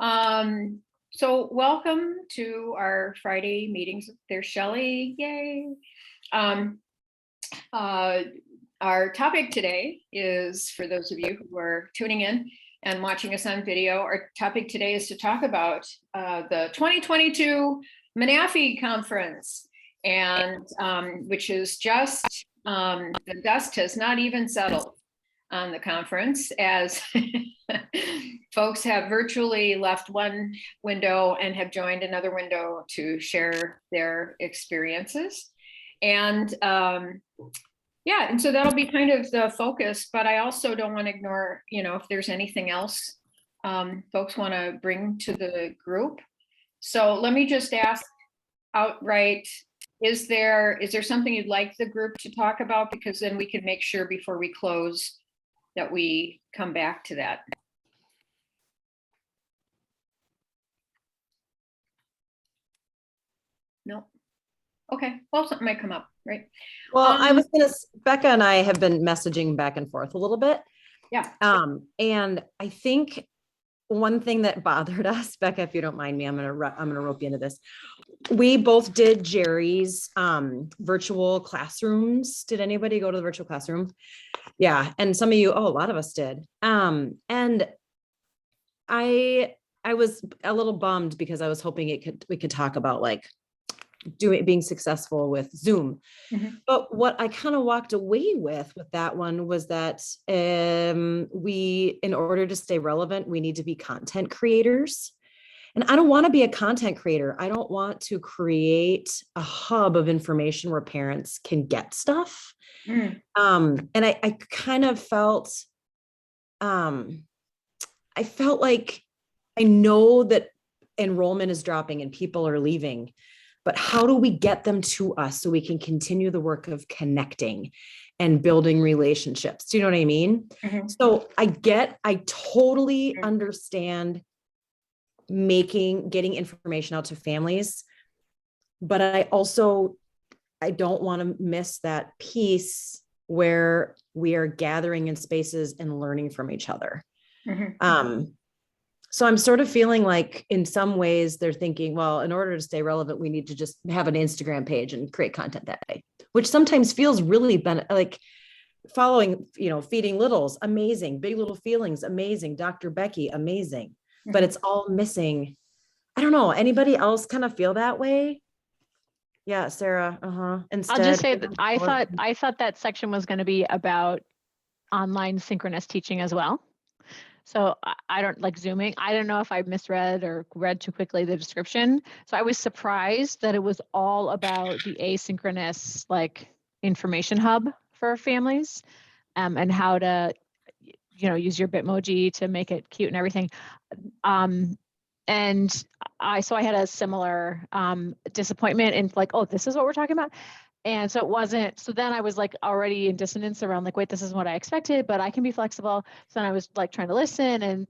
So welcome to our Friday meetings. There's Shelley, yay. Our topic today is, for those of you who are tuning in and watching us on video, our topic today is to talk about the 2022 MNAFEE conference, and which is just, the dust has not even settled on the conference, as folks have virtually left one window and have joined another window to share their experiences. And yeah, and so that'll be kind of the focus, but I also don't want to ignore, if there's anything else folks want to bring to the group. So let me just ask outright, is there something you'd like the group to talk about? Because then we can make sure before we close that we come back to that. No. Okay, well, something might come up, right? Well, Becca and I have been messaging back and forth a little bit. Yeah. And I think one thing that bothered us, Becca, if you don't mind me, I'm gonna rope you into this. We both did Jerry's virtual classrooms. Did anybody go to the virtual classroom? Yeah, and some of you, a lot of us did. And I was a little bummed because I was hoping we could talk about like being successful with Zoom. Mm-hmm. But what I kind of walked away with that one was that in order to stay relevant, we need to be content creators. And I don't want to be a content creator. I don't want to create a hub of information where parents can get stuff. Mm. And I kind of felt, I felt like I know that enrollment is dropping and people are leaving, but how do we get them to us so we can continue the work of connecting and building relationships? Do you know what I mean? Mm-hmm. So I totally understand getting information out to families, but I don't want to miss that piece where we are gathering in spaces and learning from each other. Mm-hmm. So I'm sort of feeling like in some ways they're thinking, well, in order to stay relevant, we need to just have an Instagram page and create content that way, which sometimes feels really like following, Feeding Littles, amazing. Big Little Feelings, amazing. Dr. Becky, amazing. Mm-hmm. But it's all missing. I don't know. Anybody else kind of feel that way? Yeah, Sarah. Instead, I'll just say that I thought that section was going to be about online synchronous teaching as well. So I don't like Zooming. I don't know if I misread or read too quickly the description. So I was surprised that it was all about the asynchronous information hub for families, and how to, use your Bitmoji to make it cute and everything. And I had a similar disappointment in oh, this is what we're talking about. And so it wasn't, so then I was already in dissonance around wait, this is what I expected, but I can be flexible. So then I was trying to listen and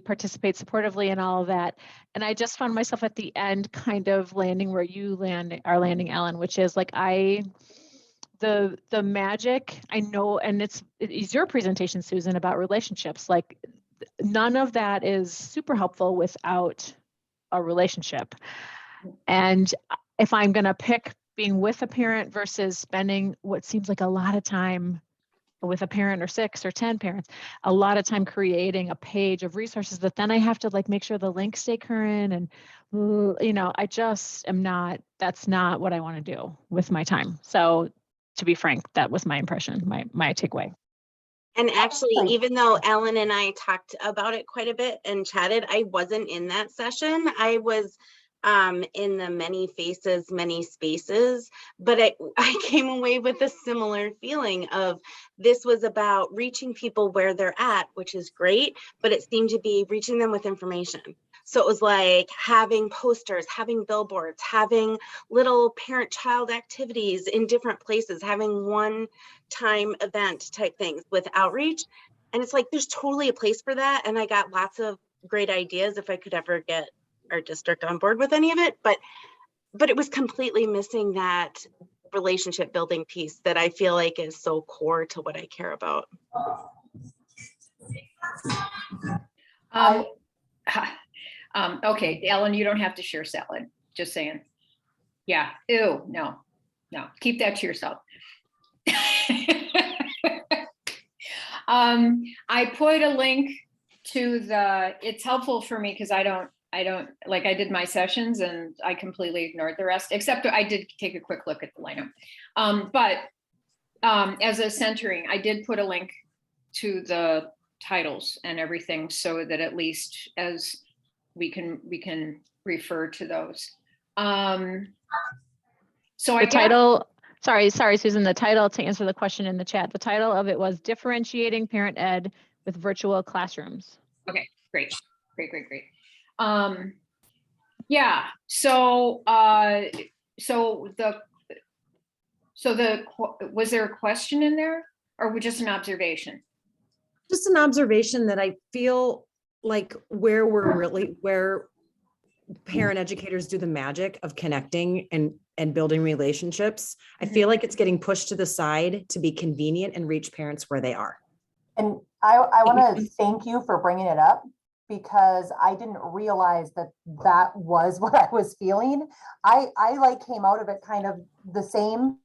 participate supportively and all of that. And I just found myself at the end kind of landing where you are landing, Ellen, which is the magic, I know, and it's your presentation, Susan, about relationships. None of that is super helpful without a relationship. And if I'm going to pick being with a parent versus spending what seems like a lot of time with a parent or 6 or 10 parents, a lot of time creating a page of resources that then I have to make sure the links stay current. And, I just am not, that's not what I want to do with my time. So to be frank, that was my impression, my takeaway. And actually, even though Ellen and I talked about it quite a bit and chatted, I wasn't in that session. I was in the many faces, many spaces, but I came away with a similar feeling of this was about reaching people where they're at, which is great, but it seemed to be reaching them with information. So it was like having posters, having billboards, having little parent-child activities in different places, having one-time event type things with outreach. And it's there's totally a place for that. And I got lots of great ideas if I could ever get our district on board with any of it, but it was completely missing that relationship building piece that I feel is so core to what I care about. Okay, Ellen, you don't have to share salad, just saying. Yeah, ew, no, keep that to yourself. I put a link to it's helpful for me because I don't, like I did my sessions and I completely ignored the rest, except I did take a quick look at the lineup. But as a centering, I did put a link to the titles and everything so that at least as we can refer to those. So The title, sorry, Susan, the title, to answer the question in the chat, the title of it was Differentiating Parent Ed with Virtual Classrooms. Okay, great. Yeah, so was there a question in there or just an observation? Just an observation that I feel like where parent educators do the magic of connecting and building relationships. I feel like it's getting pushed to the side to be convenient and reach parents where they are. And I want to thank you for bringing it up, because I didn't realize that was what I was feeling. I like came out of it kind of the same,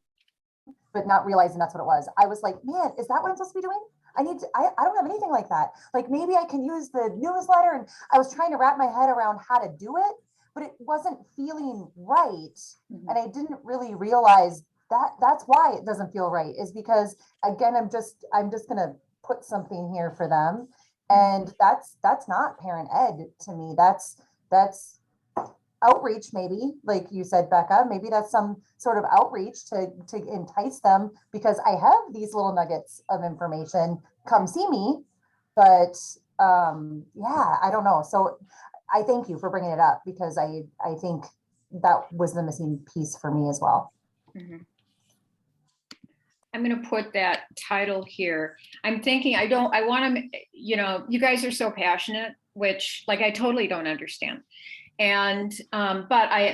but not realizing that's what it was. I was like, man, is that what I'm supposed to be doing? I don't have anything like that. Like maybe I can use the newsletter, and I was trying to wrap my head around how to do it, but it wasn't feeling right. And I didn't really realize that's why it doesn't feel right, is because again, I'm just going to put something here for them. And that's not parent ed to me. That's outreach, maybe, like you said, Becca, maybe that's some sort of outreach to entice them, because I have these little nuggets of information, come see me. But yeah, I don't know. So I thank you for bringing it up, because I think that was the missing piece for me as well. I'm going to put that title here. I'm thinking, I want to, you guys are so passionate, which like, I totally don't understand. And,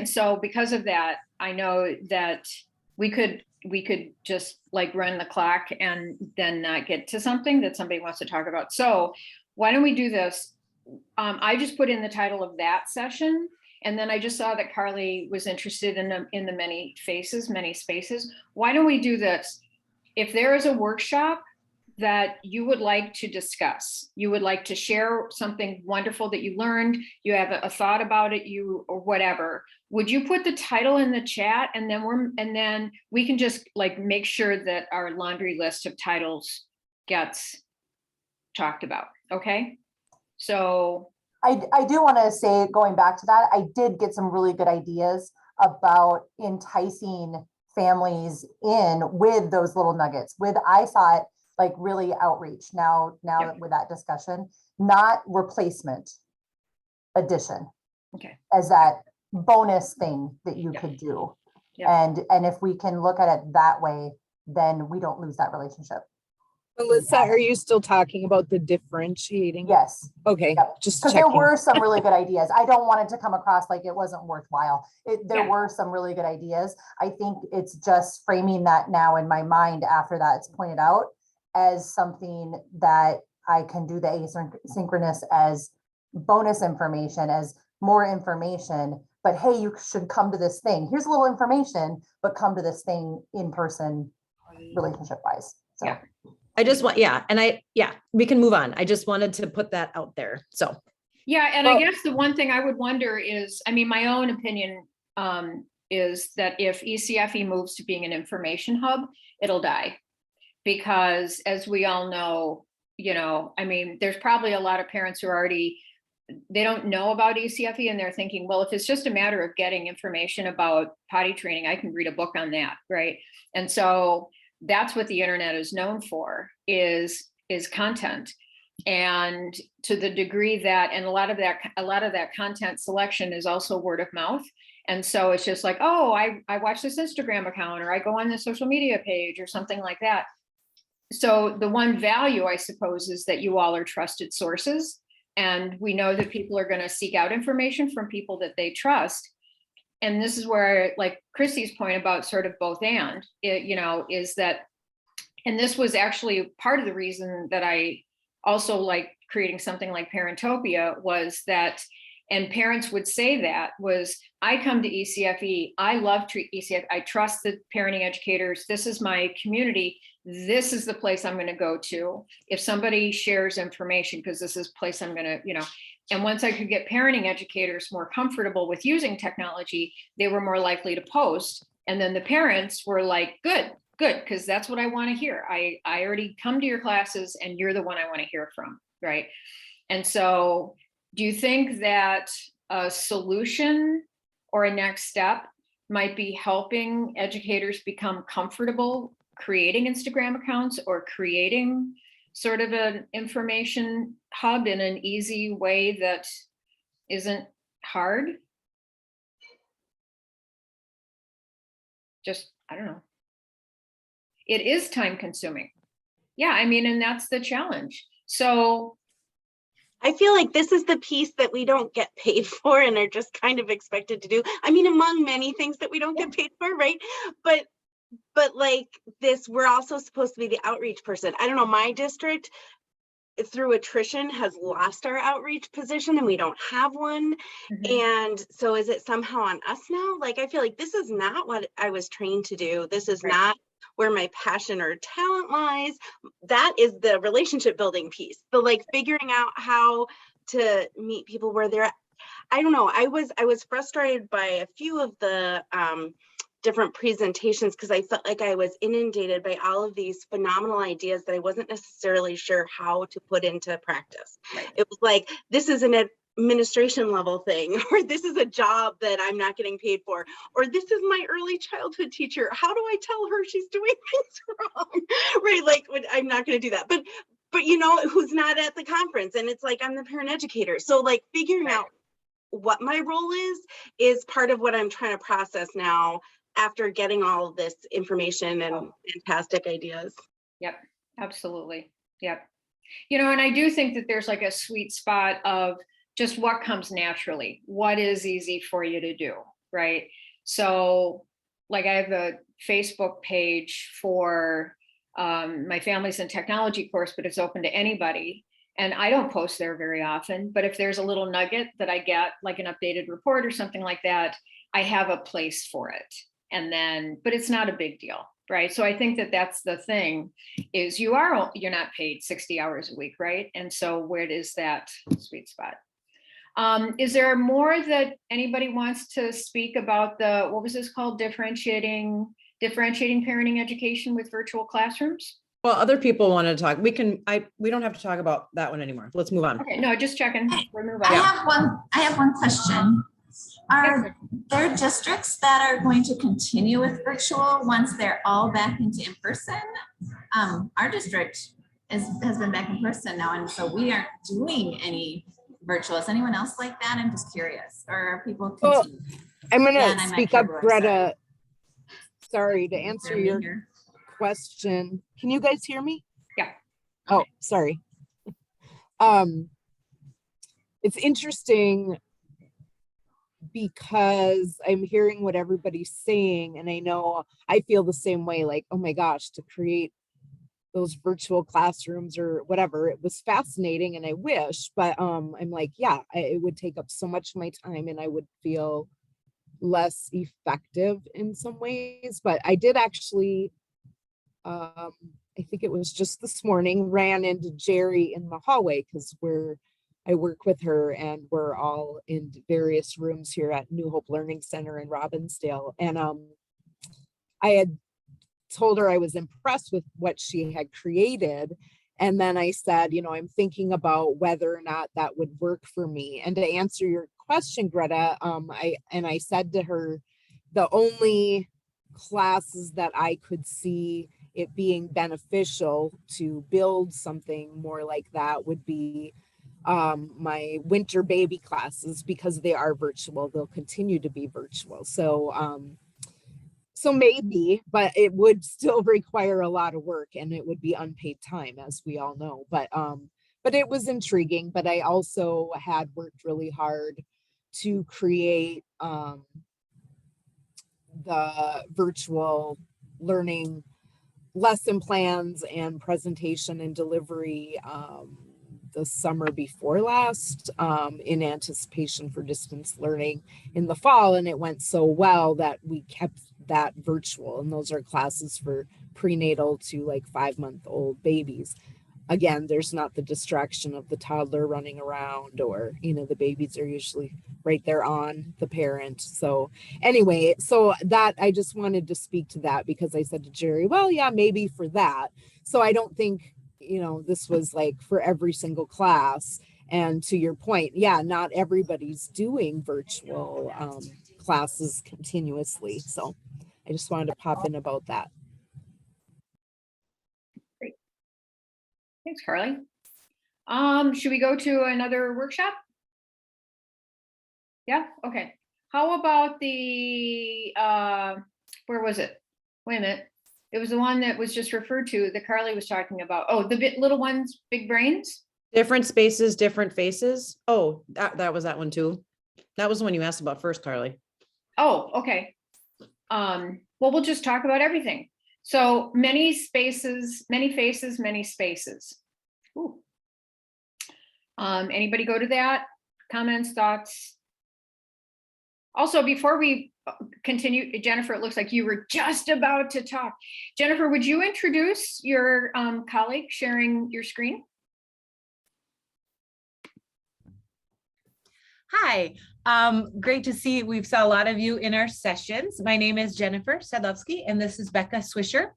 so because of that, I know that we could just like run the clock and then not get to something that somebody wants to talk about. So why don't we do this? I just put in the title of that session. And then I just saw that Carly was interested in the many faces, many spaces. Why don't we do this? If there is a workshop that you would like to discuss, you would like to share something wonderful that you learned, you have a thought about it, or whatever, would you put the title in the chat? And then we can just like make sure that our laundry list of titles gets talked about. Okay. So I do want to say, going back to that, I did get some really good ideas about enticing families in with those little nuggets. I saw it like really outreach now Yep. With that discussion, not replacement, addition. Okay. As that bonus thing that you could do. Yep. And if we can look at it that way, then we don't lose that relationship. Melissa, are you still talking about the differentiating? Yes. Okay, Yep. just Because checking. there were some really good ideas. I don't want it to come across like it wasn't worthwhile. There Yeah. were some really good ideas. I think it's just framing that now in my mind after that's pointed out as something that I can do the asynchronous as bonus information, as more information. But hey, you should come to this thing. Here's a little information, but come to this thing in person, relationship wise. So. Yeah. I just want, we can move on. I just wanted to put that out there. So. Yeah. And I guess the one thing I would wonder is, I mean, my own opinion is that if ECFE moves to being an information hub, it'll die. Because as we all know, I mean, there's probably a lot of parents who are they don't know about ECFE and they're thinking, well, if it's just a matter of getting information about potty training, I can read a book on that, right? And so that's what the internet is known for, is content. And to the degree that, and a lot of that content selection is also word of mouth. And so it's just like, oh, I watch this Instagram account, or I go on this social media page or something like that. So the one value, I suppose, is that you all are trusted sources. And we know that people are going to seek out information from people that they trust. And this is where, like Chrissy's point about sort of both and, is that, and this was actually part of the reason that I also like creating something like Parentopia, was that And parents would say that was, I come to ECFE, I love ECFE, I trust the parenting educators, this is my community, this is the place I'm going to go to if somebody shares information, because this is the place I'm going to, you know. And once I could get parenting educators more comfortable with using technology, they were more likely to post. And then the parents were like, good, because that's what I want to hear. I already come to your classes and you're the one I want to hear from, right? And so do you think that a solution or a next step might be helping educators become comfortable creating Instagram accounts or creating sort of an information hub in an easy way that isn't hard? Just, I don't know. It is time consuming. Yeah, I mean, and that's the challenge. So I feel like this is the piece that we don't get paid for and are just kind of expected to do. I mean, among many things that we don't get paid for, right? But like this, we're also supposed to be the outreach person. I don't know, my district through attrition has lost our outreach position and we don't have one. And so is it somehow on us now? Like, I feel like this is not what I was trained to do. This is not where my passion or talent lies. That is the relationship building piece, the like figuring out how to meet people where they're at. I don't know. I was frustrated by a few of the different presentations because I felt like I was inundated by all of these phenomenal ideas that I wasn't necessarily sure how to put into practice. It was like, this is an administration level thing, or this is a job that I'm not getting paid for, or this is my early childhood teacher. How do I tell her she's doing things wrong? Right? Like, I'm not going to do that. But you know, who's not at the conference? And it's like, I'm the parent educator. So like figuring out what my role is part of what I'm trying to process now after getting all of this information and fantastic ideas. Yep, absolutely. Yep. You know, and I do think that there's like a sweet spot of just what comes naturally, what is easy for you to do, right? So like I have a Facebook page for my Families in Technology course, but it's open to anybody. And I don't post there very often, but if there's a little nugget that I get, like an updated report or something like that, I have a place for it. And then, but it's not a big deal, right? So I think that that's the thing is you're not paid 60 hours a week, right? And so where is that sweet spot? Is there more that anybody wants to speak about the, what was this called? Differentiating parenting education with virtual classrooms? Well, other people want to talk. We don't have to talk about that one anymore. Let's move on. Okay, no, just checking. We'll move on. I have one question. Are there districts that are going to continue with virtual once they're all back into in-person? Our district has been back in person now, and so we aren't doing any virtual. Is anyone else like that? I'm just curious. Or are people continue? I'm gonna speak up, Greta. Sorry, to answer your question. Can you guys hear me? Yeah. Oh, sorry. It's interesting because I'm hearing what everybody's saying, and I know I feel the same way, like, oh my gosh, to create those virtual classrooms or whatever, it was fascinating and I wish, but I'm like, yeah, it would take up so much of my time and I would feel less effective in some ways. But I did actually, I think it was just this morning, ran into Jerry in the hallway because I work with her and we're all in various rooms here at New Hope Learning Center in Robbinsdale. And I had told her I was impressed with what she had created. And then I said, you know, I'm thinking about whether or not that would work for me. And to answer your question, Greta, I said to her, the only classes that I could see it being beneficial to build something more like that would be my winter baby classes, because they are virtual. They'll continue to be virtual. So maybe, but it would still require a lot of work and it would be unpaid time, as we all know. But it was intriguing. But I also had worked really hard to create the virtual learning lesson plans and presentation and delivery the summer before last, in anticipation for distance learning in the fall. And it went so well that we kept that virtual. And those are classes for prenatal to like 5-month-old babies. Again, there's not the distraction of the toddler running around, or, you know, the babies are usually right there on the parent. So anyway, so that I just wanted to speak to that, because I said to Jerry, well, yeah, maybe for that. So I don't think, you know, this was like for every single class. And to your point, yeah, not everybody's doing virtual classes continuously. So I just wanted to pop in about that. Great. Thanks, Carly. Should we go to another workshop? Yeah, okay. How about the, where was it? Wait a minute. It was the one that was just referred to that Carly was talking about. Oh, the little ones, big brains? Different spaces, different faces. Oh, that was that one too. That was the one you asked about first, Carly. Oh, okay. Well, we'll just talk about everything. So many spaces, many faces, many spaces. Ooh. Anybody go to that? Comments, thoughts? Also, before we continue, Jennifer, it looks like you were just about to talk. Jennifer, would you introduce your colleague sharing your screen? Hi, great to see we've saw a lot of you in our sessions. My name is Jennifer Sadlovsky, and this is Becca Swisher.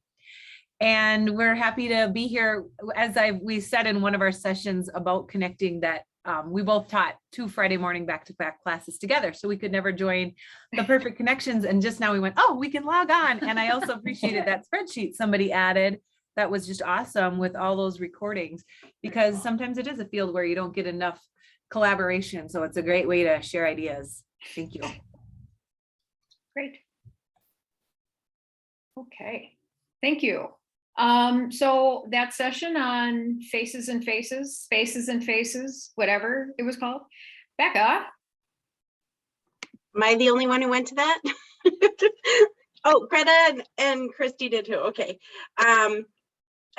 And we're happy to be here. As we said in one of our sessions about connecting, that we both taught 2 Friday morning back-to-back classes together, so we could never join the perfect connections. And just now we went, oh, we can log on. And I also appreciated that spreadsheet somebody added. That was just awesome with all those recordings, because sometimes it is a field where you don't get enough collaboration. So it's a great way to share ideas. Thank you. Great. Okay, thank you. So that session on faces and faces, spaces and faces, whatever it was called. Becca. Am I the only one who went to that? Oh, Greta and Christy did too. Okay. I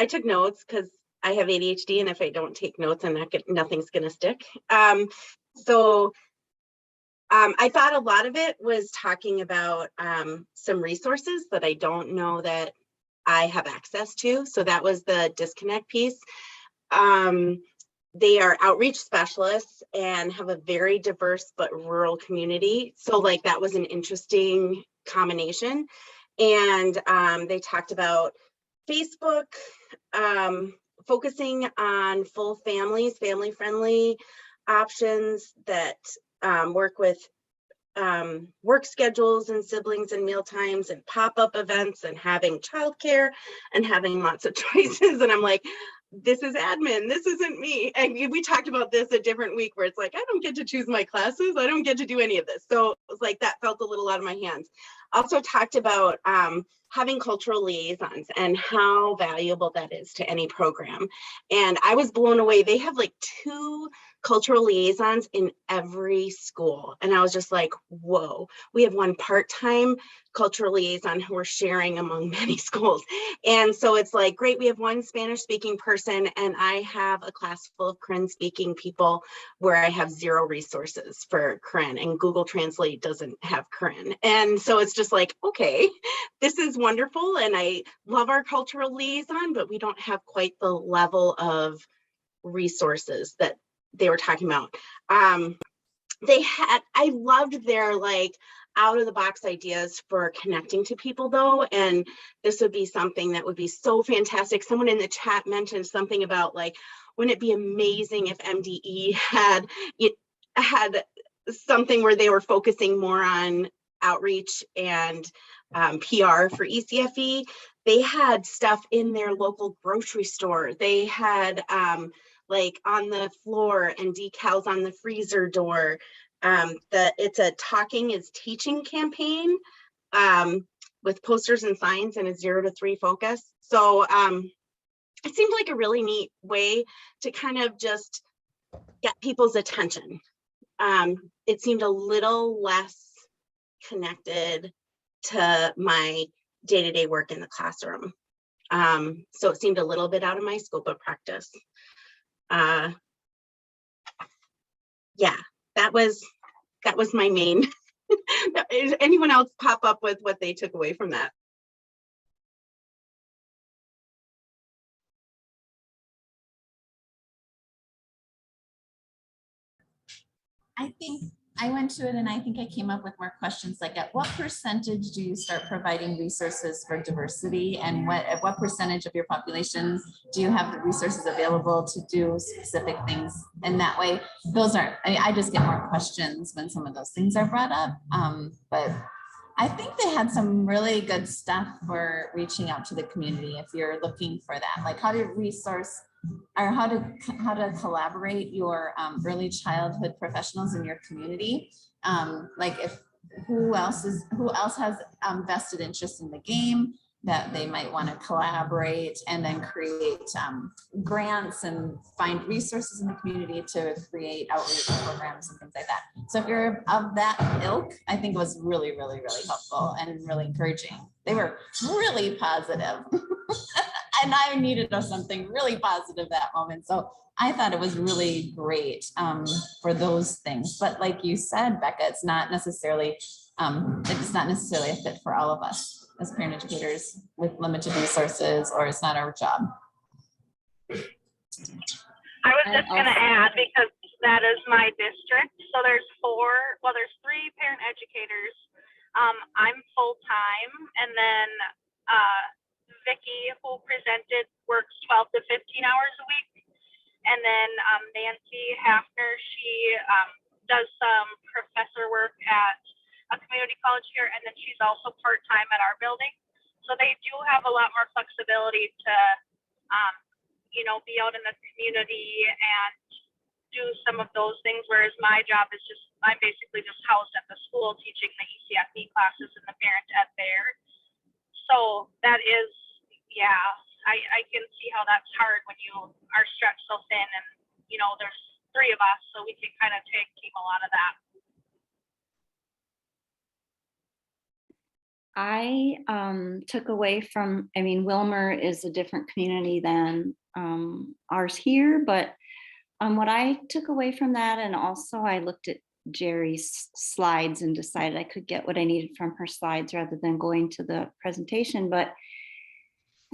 took notes because I have ADHD, and if I don't take notes, nothing's gonna stick. I thought a lot of it was talking about some resources that I don't know that I have access to. So that was the disconnect piece. They are outreach specialists and have a very diverse but rural community. So like that was an interesting combination. And they talked about Facebook, focusing on full families, family-friendly options that work with work schedules and siblings and meal times and pop-up events and having childcare and having lots of choices. And I'm like, this is admin, this isn't me. And we talked about this a different week where it's like, I don't get to choose my classes. I don't get to do any of this. So it was like, that felt a little out of my hands. Also talked about having cultural liaisons and how valuable that is to any program. And I was blown away. They have like 2 cultural liaisons in every school. And I was just like, whoa, we have 1 part-time cultural liaison who we're sharing among many schools. And so it's like, great, we have 1 Spanish-speaking person, and I have a class full of Korean-speaking people where I have 0 resources for Korean, and Google Translate doesn't have Korean. And so it's just like, okay, this is wonderful. And I love our cultural liaison, but we don't have quite the level of resources that they were talking about. I loved their like out of the box ideas for connecting to people though. And this would be something that would be so fantastic. Someone in the chat mentioned something about like, wouldn't it be amazing if MDE had something where they were focusing more on outreach and PR for ECFE. They had stuff in their local grocery store. They had like on the floor and decals on the freezer door. It's a Talking is Teaching campaign with posters and signs and a 0 to 3 focus. So it seemed like a really neat way to kind of just get people's attention. It seemed a little less connected to my day-to-day work in the classroom. So it seemed a little bit out of my scope of practice. yeah, that was my main. Is anyone else pop up with what they took away from that? I think I went to it and I think I came up with more questions like, at what percentage do you start providing resources for diversity, and at what percentage of your population do you have the resources available to do specific things? And that way, I just get more questions when some of those things are brought up. But I think they had some really good stuff for reaching out to the community if you're looking for that, like how to resource or how to collaborate your early childhood professionals in your community. Like who else has vested interest in the game that they might want to collaborate and then create grants and find resources in the community to create outreach programs and things like that. So if you're of that ilk, I think it was really, really, really helpful and really encouraging. They were really positive. And I needed something really positive that moment. So I thought it was really great for those things. But like you said, Becca, it's not necessarily a fit for all of us as parent educators with limited resources, or it's not our job. I was just going to add, because that is my district. So there's three parent educators. I'm full-time, and then Vicki, who presented, works 12 to 15 hours a week. And then Nancy Hafner, she does some professor work at a community college here, and then she's also part-time at our building. So they do have a lot more flexibility to, be out in the community and do some of those things, whereas my job is I'm basically just housed at the school teaching the ECFE classes and the parent ed there. So that is, I can see how that's hard when you are stretched so thin, and there's three of us, so we can kind of tag team a lot of that. I took away from, Wilmer is a different community than ours here, but what I took away from that, and also I looked at Jerry's slides and decided I could get what I needed from her slides rather than going to the presentation, but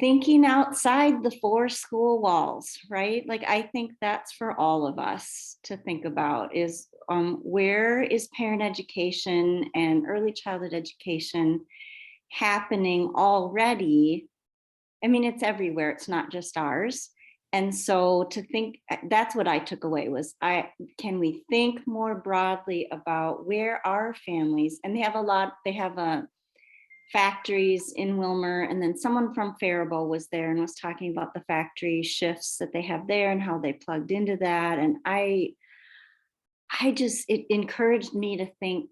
thinking outside the four school walls, right? Like, I think that's for all of us to think about is where is parent education and early childhood education happening already? It's everywhere. It's not just ours. And so to think, that's what I took away was, can we think more broadly about where our families, and they have factories in Wilmer, and then someone from Faribault was there and was talking about the factory shifts that they have there and how they plugged into that. And it encouraged me to think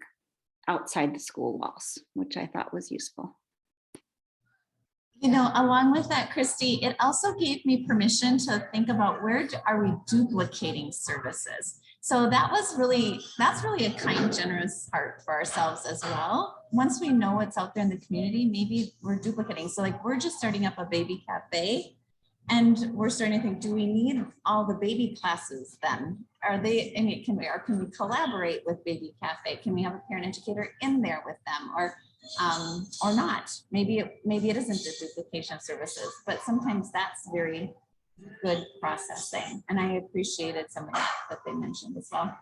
outside the school walls, which I thought was useful. Along with that, Christy, it also gave me permission to think about where are we duplicating services. So that's really a kind, generous heart for ourselves as well. Once we know what's out there in the community, maybe we're duplicating. So like, we're just starting up a baby cafe, and we're starting to think, do we need all the baby classes then? Can we collaborate with baby cafe? Can we have a parent educator in there with them, or not? Maybe it isn't a duplication of services, but sometimes that's very good processing. And I appreciated some of that they mentioned as well.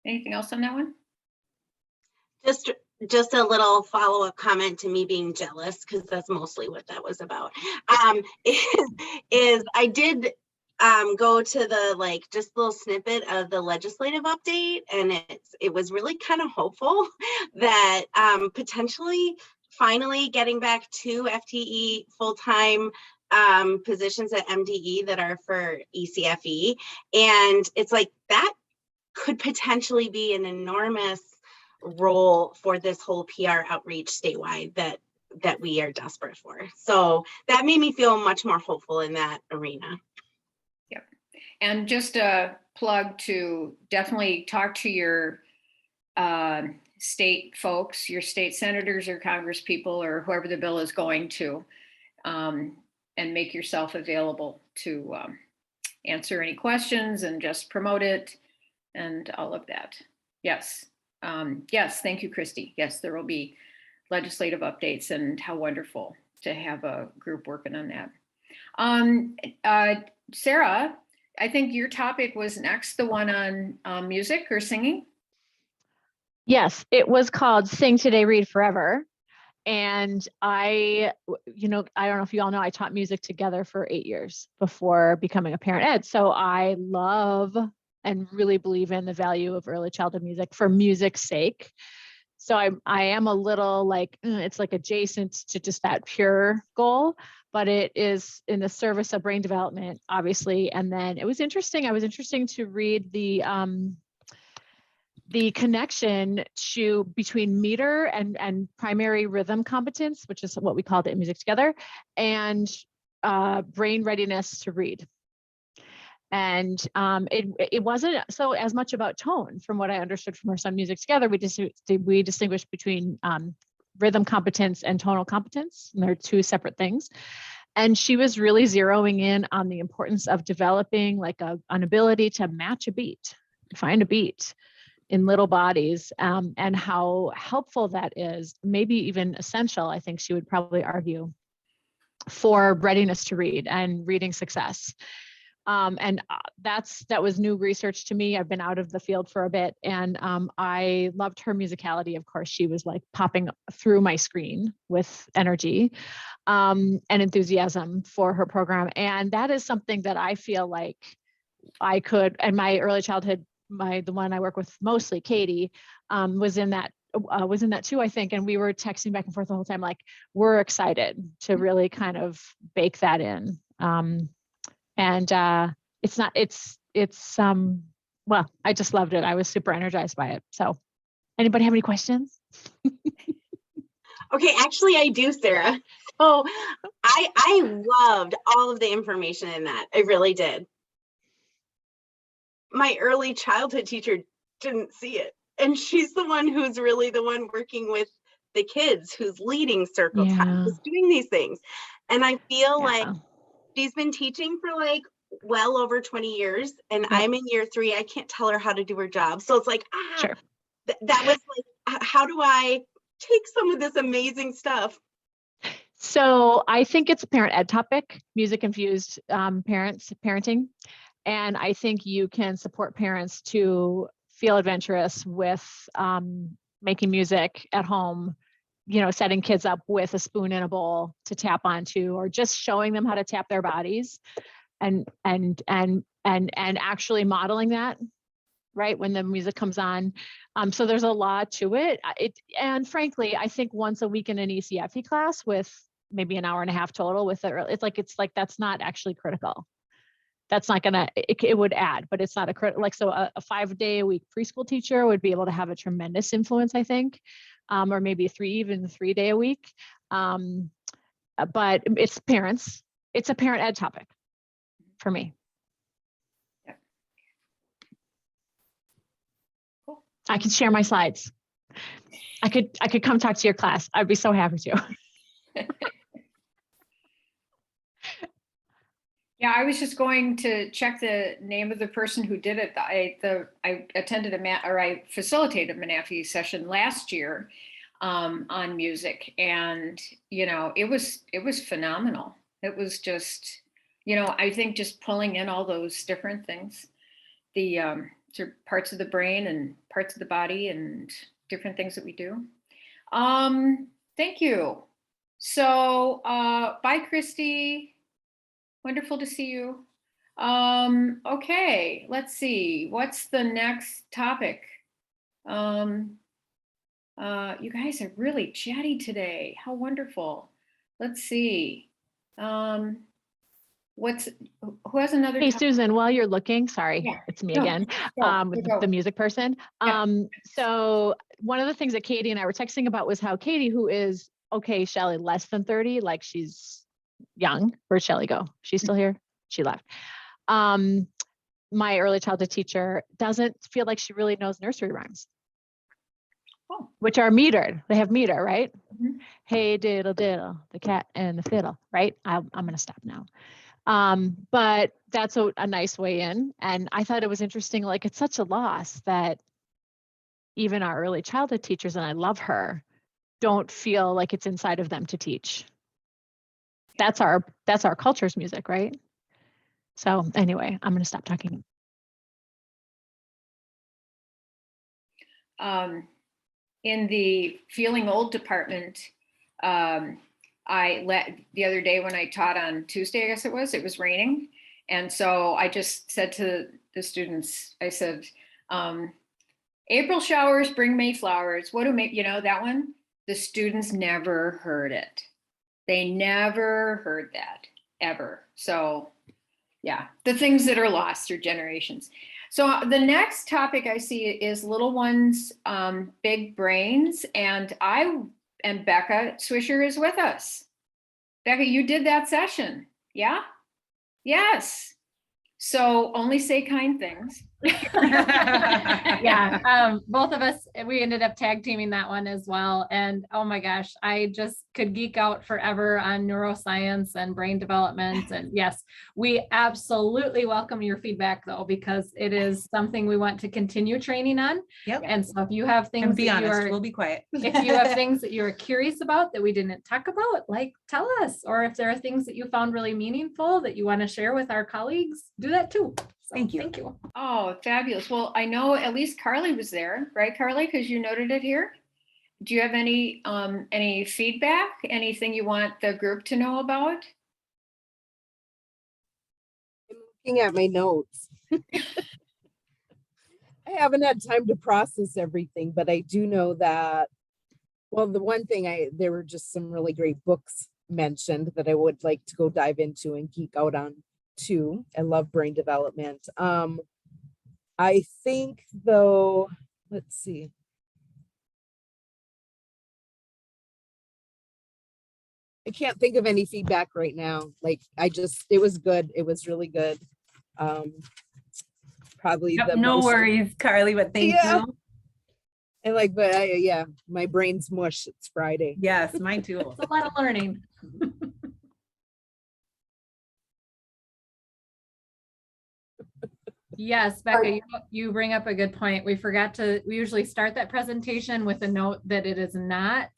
Anything else on that one? Just a little follow-up comment to me being jealous, because that's mostly what that was about. Is I did go to the just little snippet of the legislative update, and it was really kind of hopeful that potentially finally getting back 2 FTE full-time positions at MDE that are for ECFE, and it's like that could potentially be an enormous role for this whole PR outreach statewide that we are desperate for. So that made me feel much more hopeful in that arena. Yep. And just a plug to definitely talk to your state folks, your state senators or congresspeople or whoever the bill is going to, and make yourself available to answer any questions and just promote it and all of that. Yes. Yes, thank you, Christy. Yes, there will be legislative updates, and how wonderful to have a group working on that. Sarah, I think your topic was next, the one on music or singing. Yes, it was called Sing Today, Read Forever. And I don't know if you all know, I taught music together for 8 years before becoming a parent ed. So I love and really believe in the value of early childhood music for music's sake. So I am a little like, it's like adjacent to just that pure goal, but it is in the service of brain development, obviously. And then it was interesting. I was interesting to read the connection between meter and primary rhythm competence, which is what we called it in Music Together, and brain readiness to read. And it wasn't so as much about tone, from what I understood from our son Music Together. We distinguished between rhythm competence and tonal competence, and they're two separate things. And she was really zeroing in on the importance of developing like an ability to match a beat, find a beat in little bodies, and how helpful that is, maybe even essential, I think she would probably argue, for readiness to read and reading success. And that was new research to me. I've been out of the field for a bit, and I loved her musicality. Of course, she was like popping through my screen with energy and enthusiasm for her program. And that is something that I feel like I could, and my early childhood, the one I work with mostly, Katie, was in that too, I think. And we were texting back and forth the whole time, like, we're excited to really kind of bake that in. Well, I just loved it. I was super energized by it. So anybody have any questions? Okay, actually I do, Sarah. So I loved all of the information in that. I really did. My early childhood teacher didn't see it. And she's the one who's really the one working with the kids, who's leading circle time, who's doing these things. And I feel like she's been teaching for like well over 20 years, and I'm in year 3. I can't tell her how to do her job. So it's like, that was like, how do I take some of this amazing stuff? So I think it's a parent ed topic, music infused parenting. And I think you can support parents to feel adventurous with making music at home, setting kids up with a spoon in a bowl to tap onto, or just showing them how to tap their bodies and actually modeling that, right, when the music comes on. So there's a lot to it. And frankly, I think once a week in an ECFE class with maybe an hour and a half total with it's like that's not actually critical. That's not gonna, it would add, but it's not a critical, like, so a 5-day-a-week preschool teacher would be able to have a tremendous influence, I think, or maybe 3-day a week. But it's parents, it's a parent ed topic for me. Yeah. Cool. I can share my slides. I could come talk to your class. I'd be so happy to. Yeah, I was just going to check the name of the person who did it. I attended I facilitated a MNAFEE session last year on music, and it was phenomenal. It was just, I think just pulling in all those different things, the sort of parts of the brain and parts of the body and different things that we do. Thank you. So bye, Christy. Wonderful to see you. Okay, let's see. What's the next topic? You guys are really chatty today. How wonderful. Let's see. Who has another Hey, topic? Susan, while you're looking, sorry, it's me again, with the music person. So one of the things that Katie and I were texting about was how Katie, who is, okay, Shelly, less than 30, like she's young. Where'd Shelly go? She's still here? She left. My early childhood teacher doesn't feel like she really knows nursery rhymes. Oh. which are metered. They have meter, right? Mhm. Hey diddle diddle, the cat and the fiddle, right? I'm gonna stop now. But that's a nice way in. And I thought it was interesting, like it's such a loss that even our early childhood teachers, and I love her, don't feel like it's inside of them to teach. That's our culture's music, right? So anyway, I'm gonna stop talking. In the feeling old department, the other day when I taught on Tuesday, I guess it was raining. And so I just said to the students, I said, April showers bring May flowers. What do May, that one? The students never heard it. They never heard that ever. So yeah, the things that are lost through generations. So the next topic I see is little ones, big brains, and Becca Swisher is with us. Becca, you did that session, yeah? Yes. So only say kind things. Yeah, both of us, we ended up tag teaming that one as well. And oh my gosh, I just could geek out forever on neuroscience and brain development. And yes, we absolutely welcome your feedback though, because it is something we want to continue training on. Yep. And so if you have things And be that honest, we'll be quiet. if you have things that you're curious about that we didn't talk about, like tell us, or if there are things that you found really meaningful that you want to share with our colleagues, do that too. So, Thank you. Thank you. Oh, fabulous. Well, I know at least Carly was there, right, Carly? Because you noted it here. Do you have any feedback? Anything you want the group to know about? I'm looking at my notes. I haven't had time to process everything, but I do know that, well, the one thing there were just some really great books mentioned that I would like to go dive into and geek out on too. I love brain development. I think though, let's see. I can't think of any feedback right now. Like it was good. It was really good. Probably Yep, no worries, Carly, but thank you. And like, but yeah, my brain's mush. It's Friday. Yes, mine too. It's a lot of learning. Yes, Becca, you bring up a good point. We usually start that presentation with a note that it is not,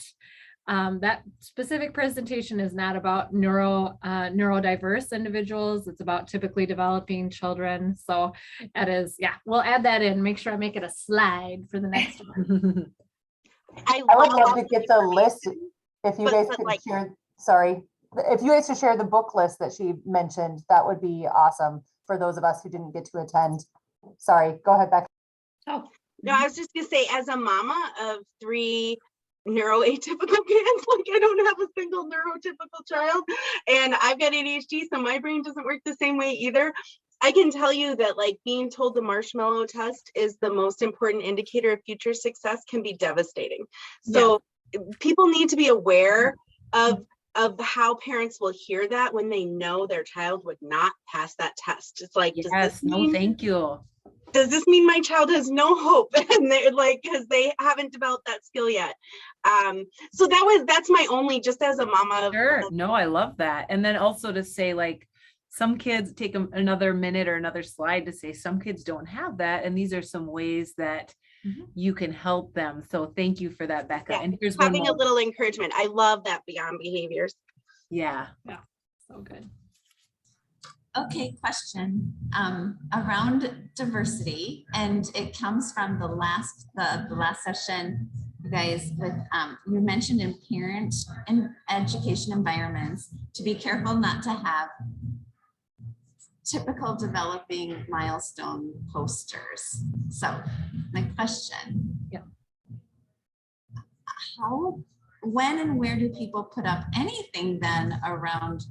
that specific presentation is not about neurodiverse individuals. It's about typically developing children. So that is, yeah, we'll add that in, make sure I make it a slide for the next one. I would love to get the list if you guys could like, share, sorry, if you guys could share the book list that she mentioned, that would be awesome for those of us who didn't get to attend. Sorry, go ahead, Becca. Oh, no, I was just gonna say, as a mama of 3 neuroatypical kids, like I don't have a single neurotypical child, and I've got ADHD, so my brain doesn't work the same way either. I can tell you that like being told the marshmallow test is the most important indicator of future success can be devastating. So people need to be aware of how parents will hear that when they know their child would not pass that test. It's like, yes, no, thank you. Does this mean my child has no hope? And they're like, because they haven't developed that skill yet. So that's my only, just as a mama. Sure. No, I love that. And then also to say like, some kids take another minute or another slide to say some kids don't have that. And these are some ways that you can help them. So thank you for that, Becca. Yeah, and here's having a little encouragement. I love that beyond behaviors. Yeah. So good. Okay, question around diversity, and it comes from the last session, you guys, with you mentioned in parent and education environments to be careful not to have typical developing milestone posters. So my question, how, when and where do people put up anything then around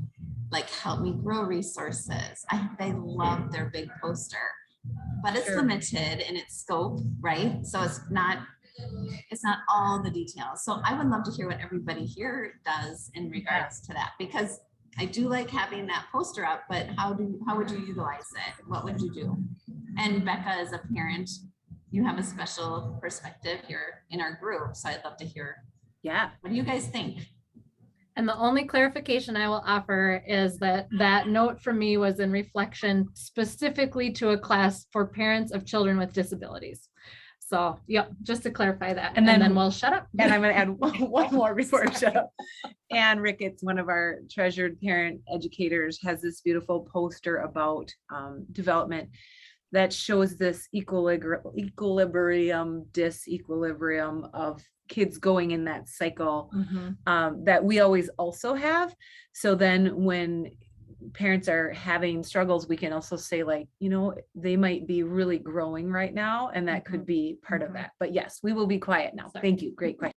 like help me grow resources? They love their big poster, but it's limited in its scope, right? So it's not all the details. So I would love to hear what everybody here does in regards to that, because I do like having that poster up, but how would you utilize it? What would you do? And Becca, as a parent, you have a special perspective here in our group. So I'd love to hear, Yeah. what do you guys think? And the only clarification I will offer is that that note from me was in reflection specifically to a class for parents of children with disabilities. So, yep, just to clarify that. And then we'll shut up. And I'm going to add one more before I shut up. Ann Ricketts, one of our treasured parent educators, has this beautiful poster about development that shows this equilibrium, disequilibrium of kids going in that cycle that we always also have. So then when parents are having struggles, we can also say, like, you know, they might be really growing right now, and that could be part of that. But yes, we will be quiet now. Sorry. Thank you. Great question.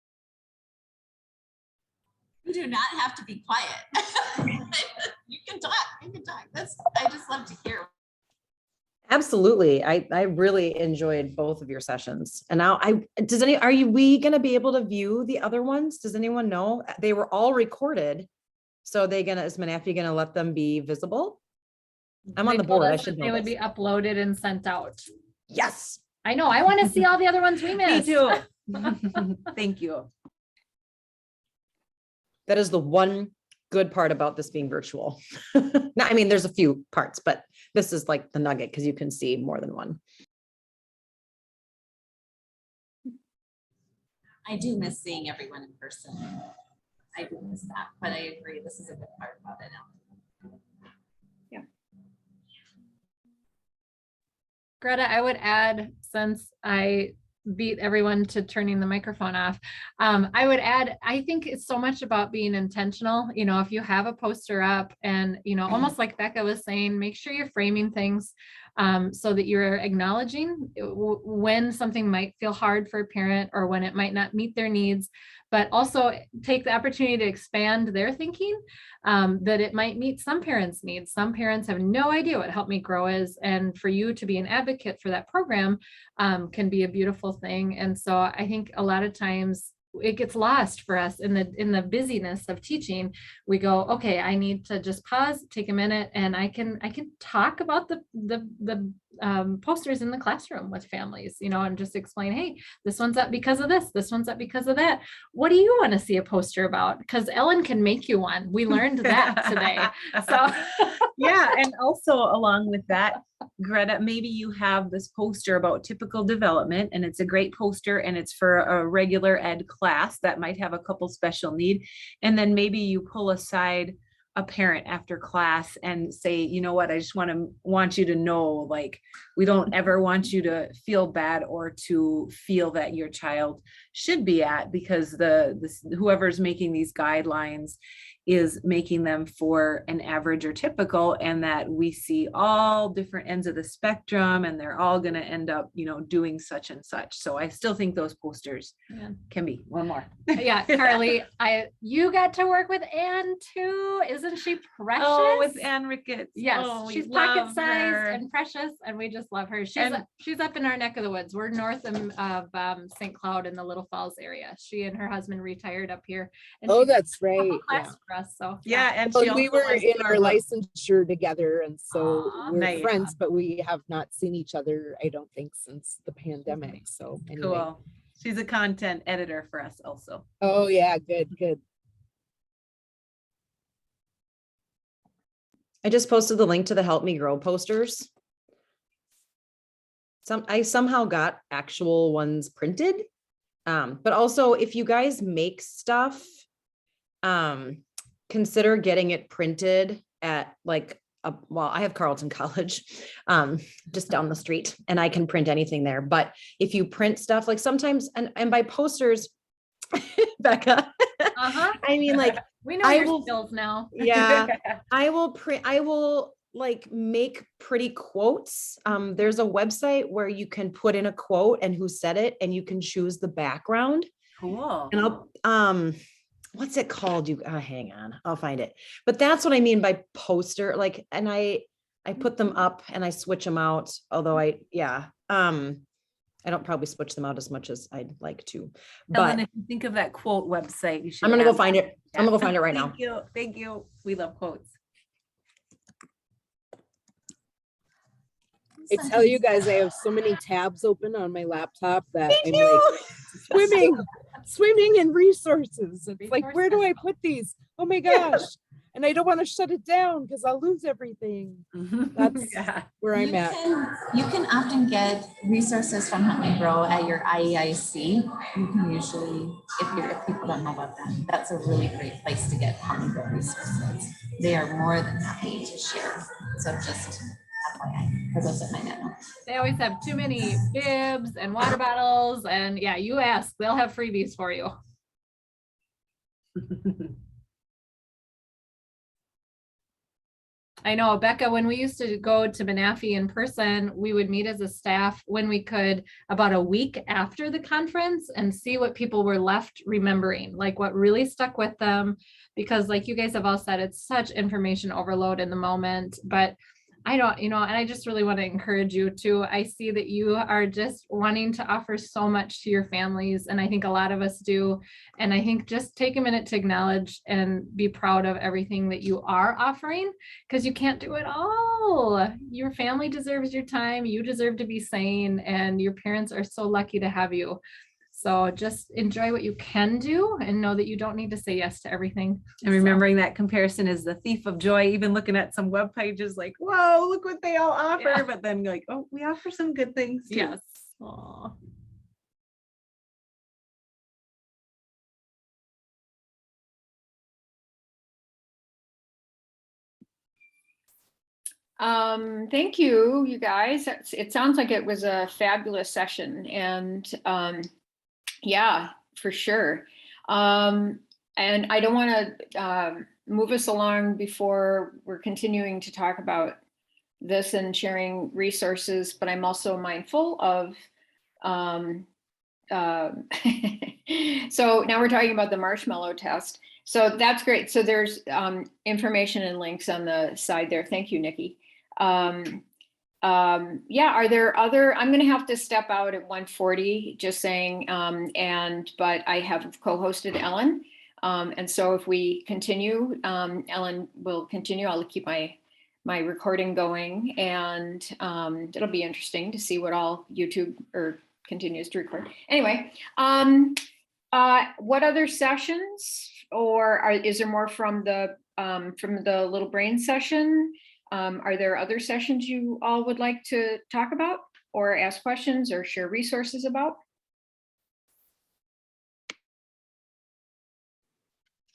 You do not have to be quiet. You can talk. You can talk. I just love to hear. Absolutely. I really enjoyed both of your sessions. And now we going to be able to view the other ones? Does anyone know? They were all recorded. So is MNAFEE going to let them be visible? I'm on the board. I should know. They would be uploaded and sent out. Yes. I know. I want to see all the other ones we missed. Me too. Thank you. That is the one good part about this being virtual. Now, I mean, there's a few parts, but this is like the nugget because you can see more than one. I do miss seeing everyone in person. I do miss that, but I agree. This is a good part about it now. Yeah. Greta, I would add, since I beat everyone to turning the microphone off, I would add, I think it's so much about being intentional. You know, if you have a poster up and, you know, almost like Becca was saying, make sure you're framing things so that you're acknowledging when something might feel hard for a parent or when it might not meet their needs, but also take the opportunity to expand their thinking, that it might meet some parents' needs. Some parents have no idea what Help Me Grow is, and for you to be an advocate for that program can be a beautiful thing. And so I think a lot of times it gets lost for us in the busyness of teaching. We go, okay, I need to just pause, take a minute, and I can talk about the posters in the classroom with families, you know, and just explain, hey, this one's up because of this one's up because of that. What do you want to see a poster about? Because Ellen can make you one. We learned that today. So yeah, and also along with that, Greta, maybe you have this poster about typical development, and it's a great poster, and it's for a regular ed class that might have a couple special need. And then maybe you pull aside a parent after class and say, you know what, I just want you to know, like, we don't ever want you to feel bad or to feel that your child should be at, because whoever's making these guidelines is making them for an average or typical, and that we see all different ends of the spectrum, and they're all going to end up, you know, doing such and such. So I still think those posters can be one more. Yeah, Carly, you got to work with Ann too. Isn't she precious? Oh, with Ann Ricketts. Yes, oh, she's pocket sized and precious, and we just love her. She's up in our neck of the woods. We're north of St. Cloud in the Little Falls area. She and her husband retired up here. And oh, that's right. Yeah. For us, so yeah, and well, we were in our licensure together, and so we're nice. friends, but we have not seen each other, I don't think, since the pandemic. So anyway. Cool. She's a content editor for us also. Oh yeah, good. I just posted the link to the Help Me Grow posters. I somehow got actual ones printed, but also if you guys make stuff, consider getting it printed at like I have Carleton College just down the street, and I can print anything there. But if you print stuff, like sometimes, and by posters, Becca, I mean, like, we know your skills now. Yeah, I will like make pretty quotes. There's a website where you can put in a quote and who said it, and you can choose the background. Cool. And what's it called? Hang on, I'll find it. But that's what I mean by poster. Like, and I put them up and I switch them out. Although I don't probably switch them out as much as I'd like to. Ellen, But if you think of that quote website, you should. I'm gonna go find it. I'm gonna go find it right now. Thank you. Thank you. We love quotes. I tell you guys, I have so many tabs open on my laptop that I'm like swimming in resources. It's like, where do I put these? Oh my gosh. And I don't want to shut it down because I'll lose everything. That's where I'm at. You can often get resources from Help Me Grow at your IEIC. You can usually, if people don't know about them, that's a really great place to get Help Me Grow resources. They are more than happy to share. So just FYI, for those that might not know. They always have too many bibs and water bottles, and yeah, you ask, they'll have freebies for you. I know, Becca, when we used to go to MNAFEE in person, we would meet as a staff when we could about a week after the conference and see what people were left remembering, like what really stuck with them. Because like you guys have all said, it's such information overload in the moment, but I don't, and I just really want to encourage you too. I see that you are just wanting to offer so much to your families. And I think a lot of us do. And I think just take a minute to acknowledge and be proud of everything that you are offering, because you can't do it all. Your family deserves your time. You deserve to be sane, and your parents are so lucky to have you. So just enjoy what you can do and know that you don't need to say yes to everything. And remembering that comparison is the thief of joy, even looking at some web pages like, whoa, look what they all offer. But then you're like, oh, we offer some good things too. Yes. Aww. Thank you, you guys. It sounds like it was a fabulous session, and yeah, for sure. And I don't want to move us along before we're continuing to talk about this and sharing resources, but I'm also mindful of so now we're talking about the marshmallow test. So that's great. So there's information and links on the side there. Thank you, Nikki. Yeah, are there other, I'm going to have to step out at 1:40, just saying, but I have co-hosted Ellen. And so if we continue, Ellen will continue. I'll keep my recording going, and it'll be interesting to see what all YouTube continues to record. Anyway, what other sessions, or is there more from the little brain session? Are there other sessions you all would like to talk about or ask questions or share resources about?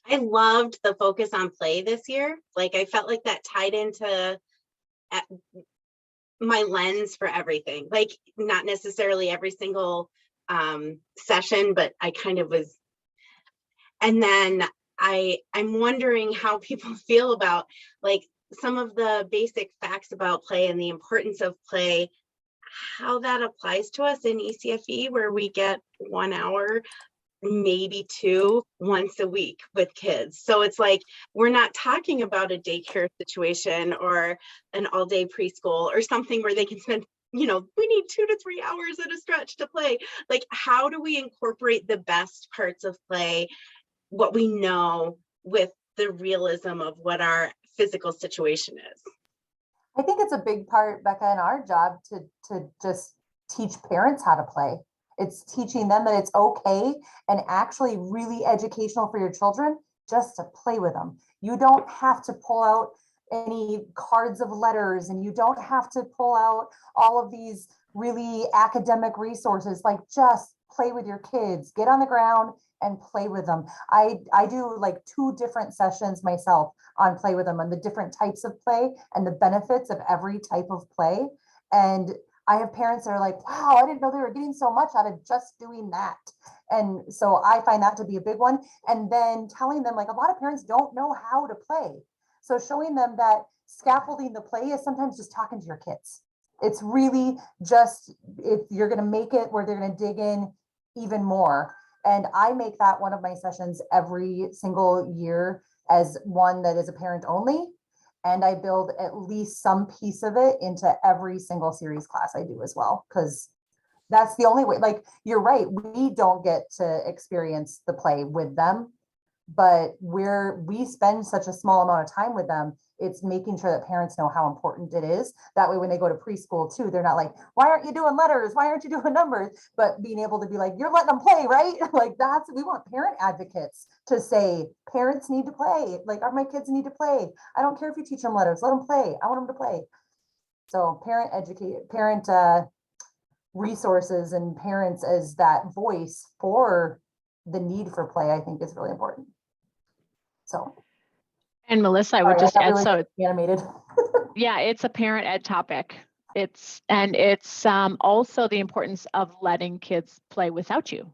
I loved the focus on play this year. Like, I felt like that tied into my lens for everything. Like, not necessarily every single session, but I kind of was. And then I'm wondering how people feel about like some of the basic facts about play and the importance of play, how that applies to us in ECFE, where we get 1 hour, maybe 2 once a week with kids. So it's like, we're not talking about a daycare situation or an all-day preschool or something where they can spend, we need 2 to 3 hours at a stretch to play. Like, how do we incorporate the best parts of play, what we know, with the realism of what our physical situation is? I think it's a big part, Becca, in our job to just teach parents how to play. It's teaching them that it's okay and actually really educational for your children just to play with them. You don't have to pull out any cards of letters, and you don't have to pull out all of these really academic resources. Like, just play with your kids, get on the ground and play with them. I do like 2 different sessions myself on play with them, and the different types of play and the benefits of every type of play. And I have parents that are like, wow, I didn't know they were getting so much out of just doing that. And so I find that to be a big one. And then telling them, like, a lot of parents don't know how to play. So showing them that scaffolding the play is sometimes just talking to your kids. It's really just, if you're going to make it where they're going to dig in even more. And I make that one of my sessions every single year as one that is a parent only. And I build at least some piece of it into every single series class I do as well, because that's the only way. Like, you're right, we don't get to experience the play with them. but we spend such a small amount of time with them. It's making sure that parents know how important it is. That way, when they go to preschool too, they're not like, why aren't you doing letters? Why aren't you doing numbers? But being able to be like, you're letting them play, right? Like we want parent advocates to say, parents need to play. Like, my kids need to play. I don't care if you teach them letters, let them play. I want them to play. So parent resources and parents as that voice for the need for play, I think is really important. So. And Melissa, I would just add, really so animated. yeah, it's a parent ed topic. It's also the importance of letting kids play without you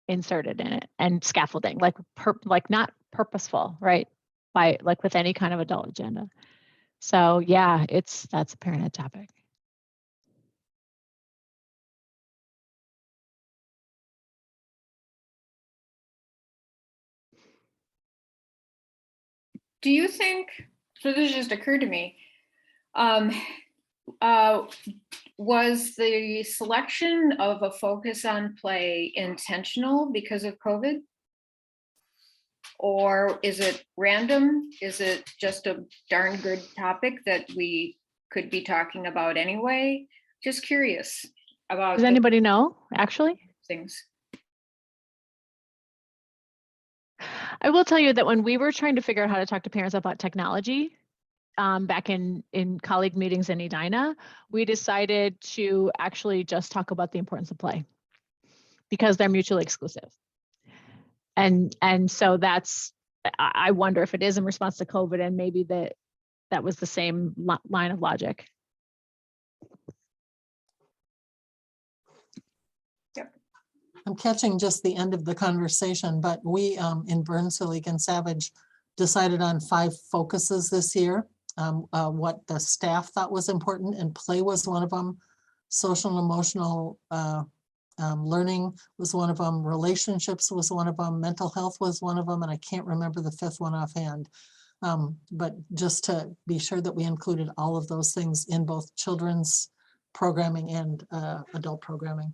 inserted in it, and scaffolding, like not purposeful, right? By like with any kind of adult agenda. So yeah, that's a parent ed topic. Do you think, so this just occurred to me, was the selection of a focus on play intentional because of COVID? Or is it random? Is it just a darn good topic that we could be talking about anyway? Just curious about. Does anybody know, actually? Things. I will tell you that when we were trying to figure out how to talk to parents about technology, back in colleague meetings in Edina, we decided to actually just talk about the importance of play because they're mutually exclusive. And so I wonder if it is in response to COVID, and maybe that was the same line of logic. I'm catching just the end of the conversation, but we in Burnsville League and Savage decided on 5 focuses this year. What the staff thought was important, and play was one of them. Social and emotional learning was one of them. Relationships was one of them. Mental health was one of them, and I can't remember the 5th one offhand. But just to be sure that we included all of those things in both children's programming and adult programming.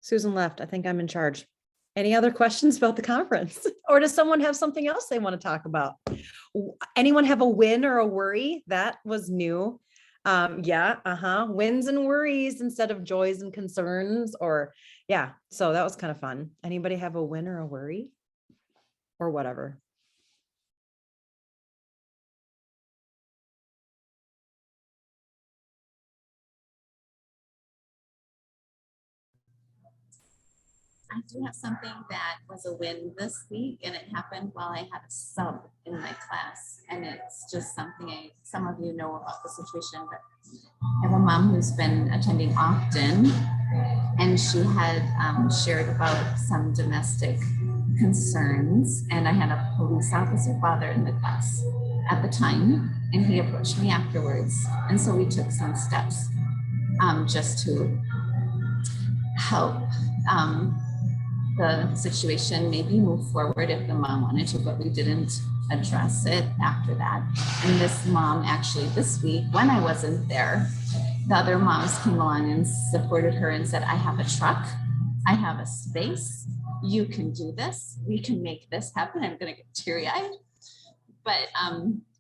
Susan left. I think I'm in charge. Any other questions about the conference? Or does someone have something else they want to talk about? Anyone have a win or a worry? That was new. Yeah, wins and worries instead of joys and concerns, or yeah, so that was kind of fun. Anybody have a win or a worry? Or whatever. I do have something that was a win this week, and it happened while I had a sub in my class. And it's just something some of you know about the situation, but I have a mom who's been attending often, and she had shared about some domestic concerns. And I had a police officer father in the class at the time, and he approached me afterwards. And so we took some steps just to help the situation maybe move forward if the mom wanted to, but we didn't address it after that. And this mom actually this week, when I wasn't there, the other moms came along and supported her and said, I have a truck, I have a space, you can do this, we can make this happen. I'm gonna get teary-eyed. But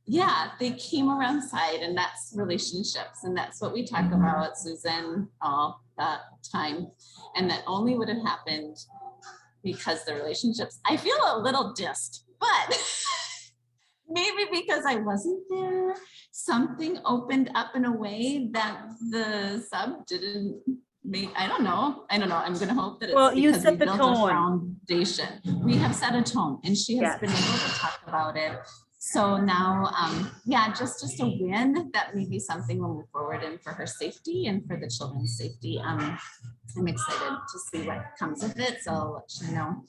yeah, they came around side, and that's relationships. And that's what we talk about, Susan, all the time. And that only would have happened because the relationships, I feel a little dissed, but maybe because I wasn't there, something opened up in a way that the sub didn't make. I don't know. I'm gonna hope that it's well, you because set we the built tone. a foundation. We have set a tone, and she has been able to talk about it. So now, yeah, just a win that maybe something will move forward, and for her safety and for the children's safety. I'm excited to see what comes of it. So I'll let you know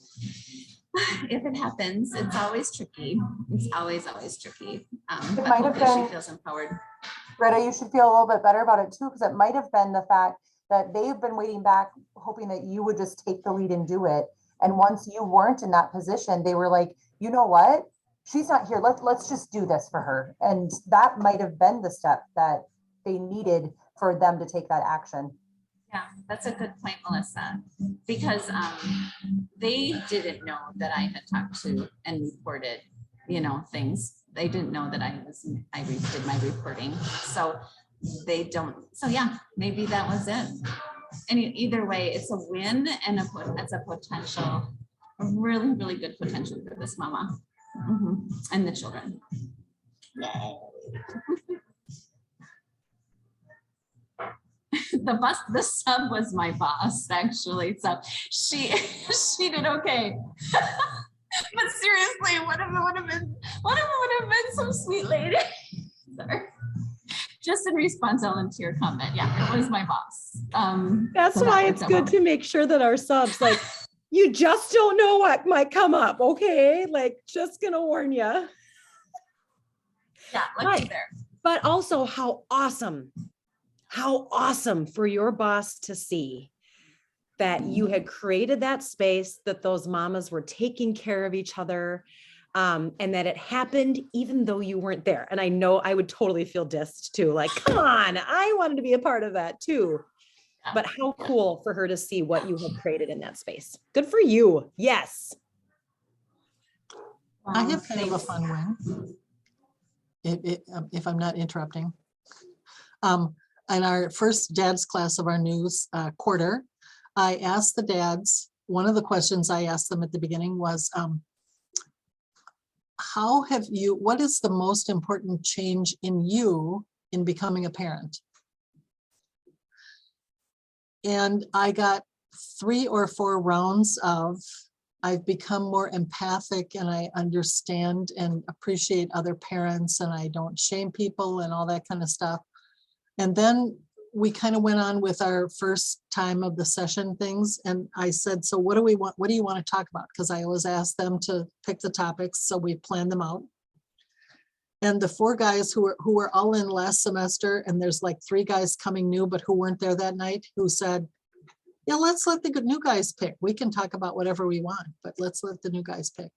if it happens. It's always tricky. It's always tricky. But hopefully she feels empowered. Greta, you should feel a little bit better about it too, because it might have been the fact that they've been waiting back, hoping that you would just take the lead and do it. And once you weren't in that position, they were like, you know what? She's not here. Let's just do this for her. And that might have been the step that they needed for them to take that action. Yeah, that's a good point, Melissa, because they didn't know that I had talked to and reported, things. They didn't know that I did my reporting. So they don't. So yeah, maybe that was it. And either way, it's a win and it's a potential, a really, really good potential for this mama and the children. The sub was my boss, actually. So she did okay. But seriously, what if it would have been some sweet lady? Sorry. Just in response, Ellen, to your comment. Yeah, it was my boss. That's why it's good to make sure that our subs, like, you just don't know what might come up. Okay. Like, just gonna warn you. Yeah, lucky there. But also how awesome for your boss to see that you had created that space, that those mamas were taking care of each other, and that it happened even though you weren't there. And I know I would totally feel dissed too. Like, come on, I wanted to be a part of that too. But how cool for her to see what you had created in that space. Good for you. Yes. I have kind of a fun win, if I'm not interrupting. In our first dad's class of our new quarter, I asked the dads, one of the questions I asked them at the beginning was, what is the most important change in you in becoming a parent? And I got 3 or 4 rounds of, I've become more empathic and I understand and appreciate other parents and I don't shame people and all that kind of stuff. And then we kind of went on with our first time of the session things. And I said, so what do we want? What do you want to talk about? Because I always ask them to pick the topics. So we planned them out. And the 4 guys who were all in last semester, and there's like 3 guys coming new, but who weren't there that night, who said, yeah, let's let the new guys pick. We can talk about whatever we want, but let's let the new guys pick.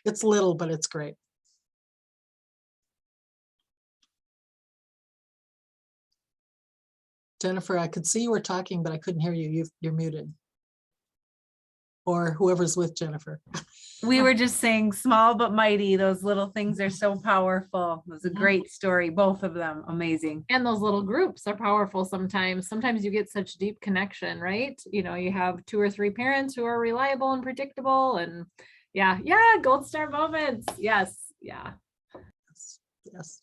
It's little, but it's great. Jennifer, I could see you were talking, but I couldn't hear you. You're muted. Or whoever's with Jennifer. We were just saying small but mighty. Those little things are so powerful. It was a great story. Both of them amazing. And those little groups are powerful sometimes. Sometimes you get such deep connection, right? You have 2 or 3 parents who are reliable and predictable, and yeah, gold star moments. Yes. Yeah. Yes.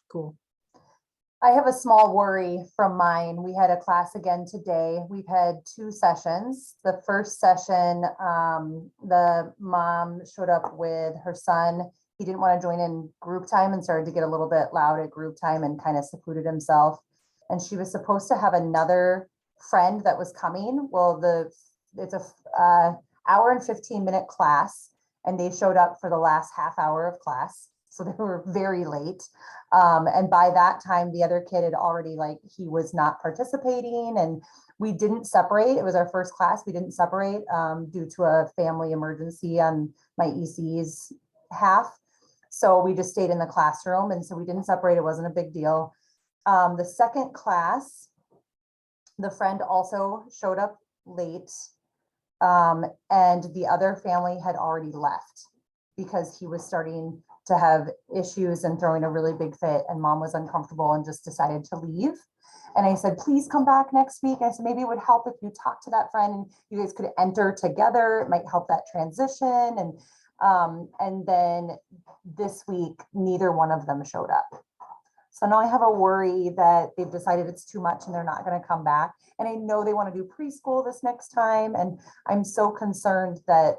Cool. I have a small worry from mine. We had a class again today. We've had 2 sessions. The first session, the mom showed up with her son. He didn't want to join in group time and started to get a little bit loud at group time and kind of secluded himself. And she was supposed to have another friend that was coming. Well, it's a hour and 15-minute class, and they showed up for the last half hour of class. So they were very late. And by that time, the other kid had already, he was not participating, and we didn't separate. It was our first class. We didn't separate due to a family emergency on my EC's half. So we just stayed in the classroom. And so we didn't separate. It wasn't a big deal. The second class, the friend also showed up late. And the other family had already left because he was starting to have issues and throwing a really big fit, and mom was uncomfortable and just decided to leave. And I said, please come back next week. I said, maybe it would help if you talk to that friend and you guys could enter together. It might help that transition. And then this week, neither one of them showed up. So now I have a worry that they've decided it's too much and they're not going to come back. And I know they want to do preschool this next time. And I'm so concerned that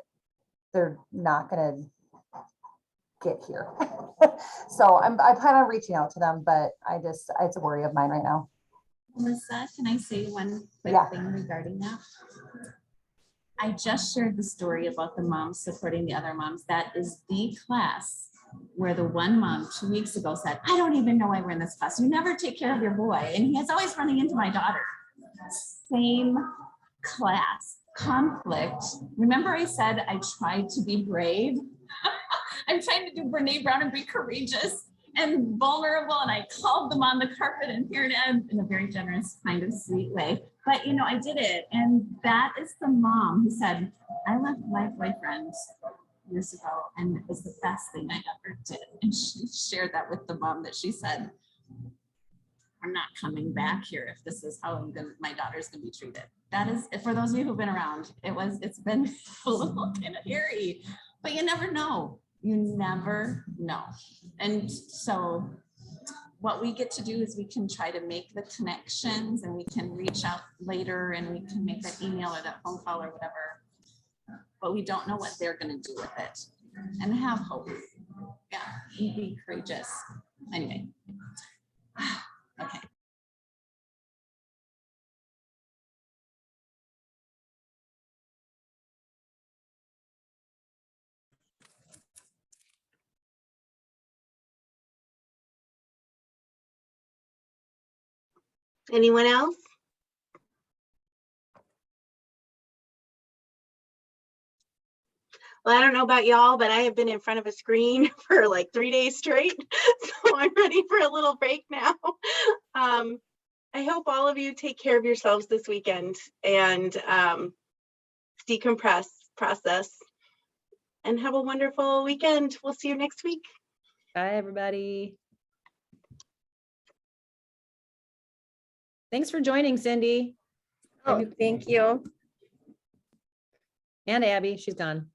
they're not going to get here. So I plan on reaching out to them, but it's a worry of mine right now. Melissa, can I say one quick thing regarding that? I just shared the story about the moms supporting the other moms. That is the class where the one mom 2 weeks ago said, I don't even know why we're in this class. You never take care of your boy. And he is always running into my daughter. Same class, conflict. Remember I said I tried to be brave? I'm trying to do Brene Brown and be courageous and vulnerable. And I called them on the carpet and here it is in a very generous, kind of sweet way. But you know, I did it. And that is the mom who said, I left my boyfriend years ago and it was the best thing I ever did. And she shared that with the mom that she said, I'm not coming back here if this is how my daughter's gonna be treated. That is, for those of you who've been around, it's been a little kind of hairy, but you never know. You never know. And so what we get to do is we can try to make the connections and we can reach out later and we can make that email or that phone call or whatever, but we don't know what they're gonna do with it. And have hope. Yeah, and be courageous. Anyway. Okay. Anyone else? Well, I don't know about y'all, but I have been in front of a screen for like 3 days straight. So I'm ready for a little break now. I hope all of you take care of yourselves this weekend and decompress, process, and have a wonderful weekend. We'll see you next week. Bye, everybody. Thanks for joining, Cindy. Oh, thank you. And Abby, she's gone.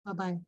Bye-bye.